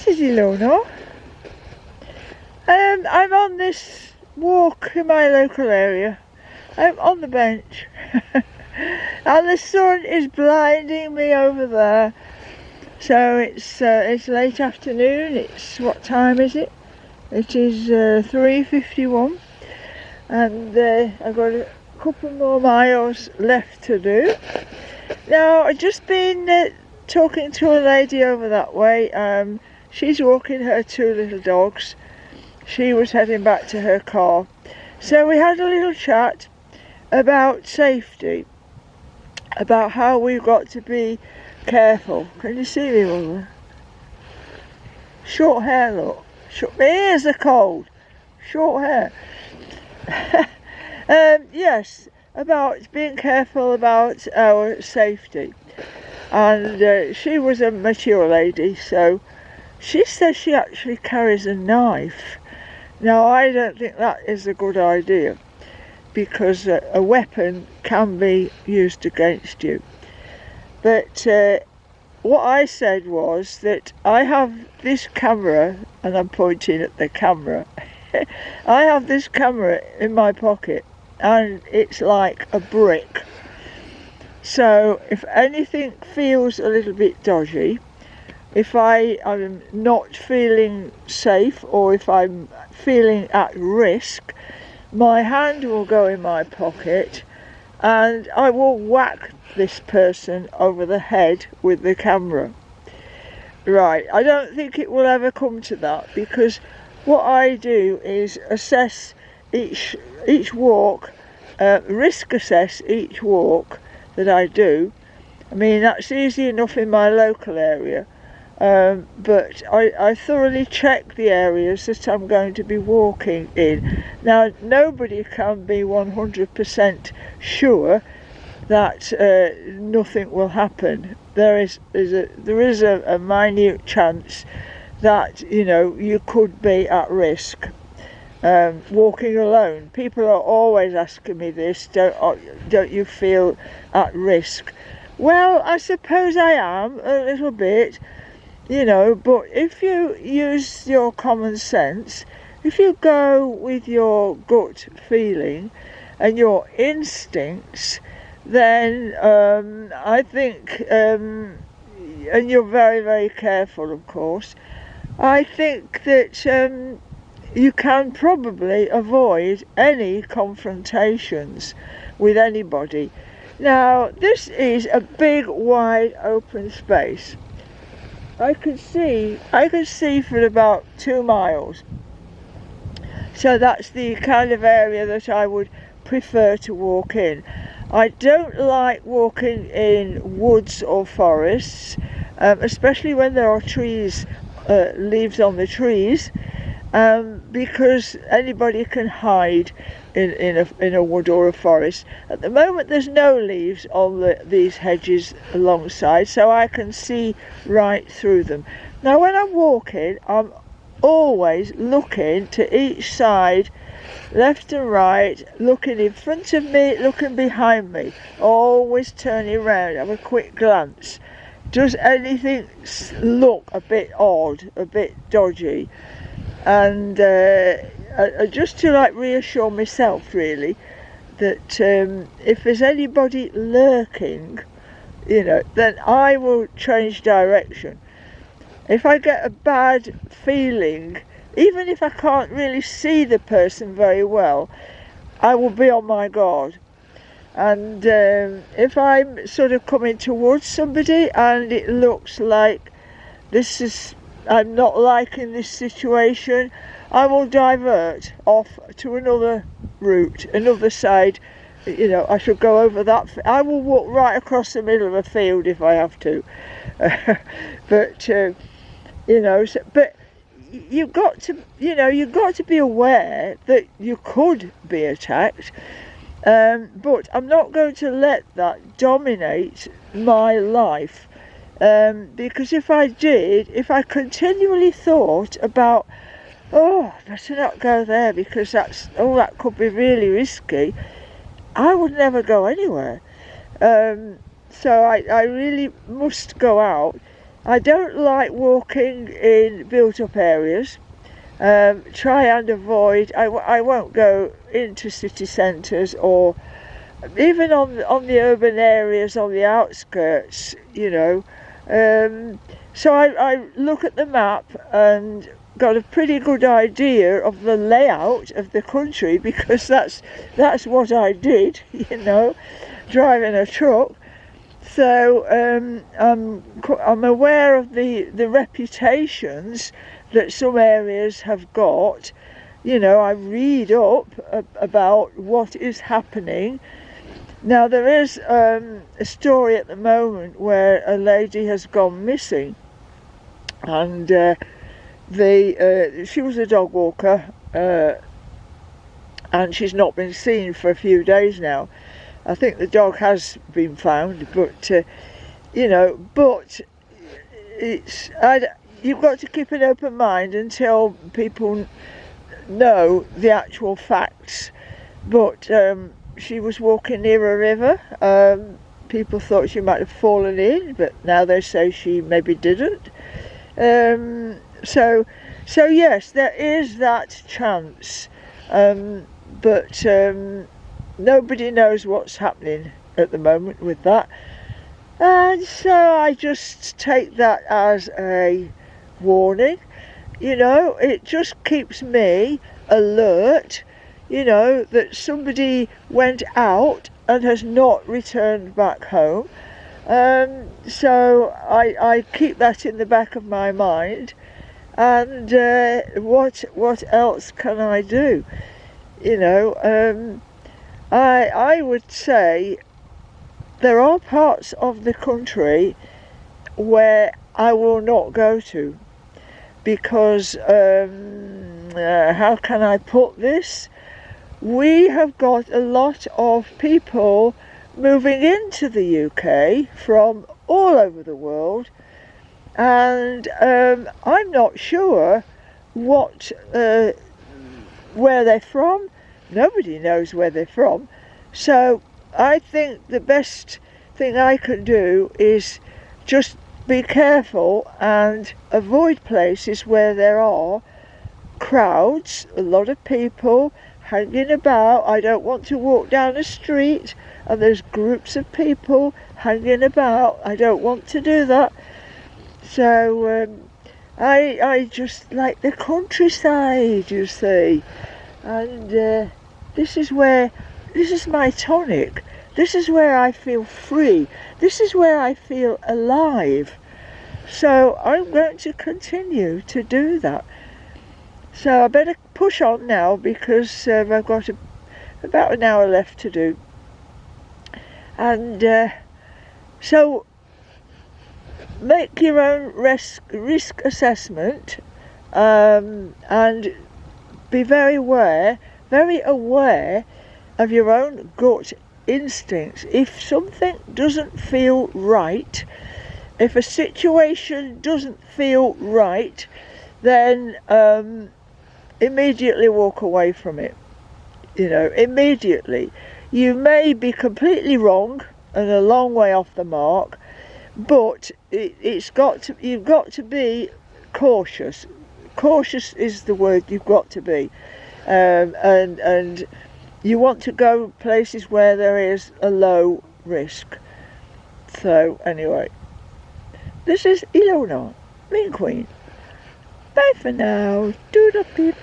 This is Ilona. I'm on this walk in my local area. I'm on the bench and the sun is blinding me over there. So it's late afternoon. It's, what time is it? It is 3:51 and I've got a couple more miles left to do. Now I've just been talking to a lady over that way. She's walking her two little dogs. She was heading back to her car. So we had a little chat about safety, about how we've got to be careful. Can you see me, Mother? Short hair, look. My ears are cold. Short hair. Yes, about being careful about our safety. And she was a mature lady, so she says she actually carries a knife. Now I don't think that is a good idea, because a weapon can be used against you. But what I said was that I have this camera, and I'm pointing at the camera. I have this camera in my pocket and it's like a brick. So if anything feels a little bit dodgy, if I am not feeling safe or if I'm feeling at risk, my hand will go in my pocket and I will whack this person over the head with the camera. Right, I don't think it will ever come to that, because what I do is assess each walk, risk assess each walk that I do. I mean, that's easy enough in my local area, but I thoroughly check the areas that I'm going to be walking in. Now, nobody can be 100% sure that nothing will happen. There is a minute chance that, you know, you could be at risk walking alone. People are always asking me this, don't you feel at risk? Well, I suppose I am a little bit, you know, but if you use your common sense, if you go with your gut feeling and your instincts, then I think, and you're very, very careful, of course, I think that you can probably avoid any confrontations with anybody. Now, this is a big, wide, open space. I can see for about 2 miles. So that's the kind of area that I would prefer to walk in. I don't like walking in woods or forests, especially when there are trees, leaves on the trees, because anybody can hide in a wood or a forest. At the moment there's no leaves on these hedges alongside, so I can see right through them. Now when I'm walking, I'm always looking to each side, left and right, looking in front of me, looking behind me, always turning around, have a quick glance. Does anything look a bit odd, a bit dodgy? And just to like reassure myself, really, that if there's anybody lurking, you know, then I will change direction. If I get a bad feeling, even if I can't really see the person very well, I will be on my guard. And if I'm sort of coming towards somebody and it looks like I'm not liking this situation, I will divert off to another route, another side. You know, I should go over that. I will walk right across the middle of a field if I have to. But you know, but you've got to be aware that you could be attacked. But I'm not going to let that dominate my life. Because if I continually thought about, oh, better not go there because that could be really risky, I would never go anywhere. So I really must go out I don't like walking in built-up areas. Try and avoid. I won't go into city centres or even on the urban areas on the outskirts. So I look at the map and got a pretty good idea of the layout of the country, because that's what I did, driving a truck. So I'm aware of the reputations that some areas have got. I read up about what is happening. Now there is a story at the moment where a lady has gone missing, and she was a dog walker, and she's not been seen for a few days now. I think the dog has been found, but you've got to keep an open mind until people know the actual facts. But she was walking near a river. People thought she might have fallen in, but now they say she maybe didn't. So yes, there is that chance, but nobody knows what's happening at the moment with that, and so I just take that as a warning. It just keeps me alert, that somebody went out and has not returned back home. So I keep that in the back of my mind, and what else can I do? I would say there are parts of the country where I will not go to, because how can I put this? We have got a lot of people moving into the UK from all over the world, and I'm not sure where they're from. Nobody knows where they're from. So I think the best thing I can do is just be careful and avoid places where there are crowds, a lot of people hanging about. I don't want to walk down a street and there's groups of people hanging about. I don't want to do that. So I just like the countryside, you see, and this is my tonic. This is where I feel free. This is where I feel alive. So I'm going to continue to do that. So I better push on now, because I've got about an hour left to do. And so make your own risk assessment, and be very aware of your own gut instincts. If something doesn't feel right, if a situation doesn't feel right, then immediately walk away from it. Immediately. You may be completely wrong and a long way off the mark, but you've got to be cautious. Cautious is the word you've got to be, and you want to go places where there is a low risk. So anyway, this is Ilona, Mean Queen. Bye for now. Doodle peep.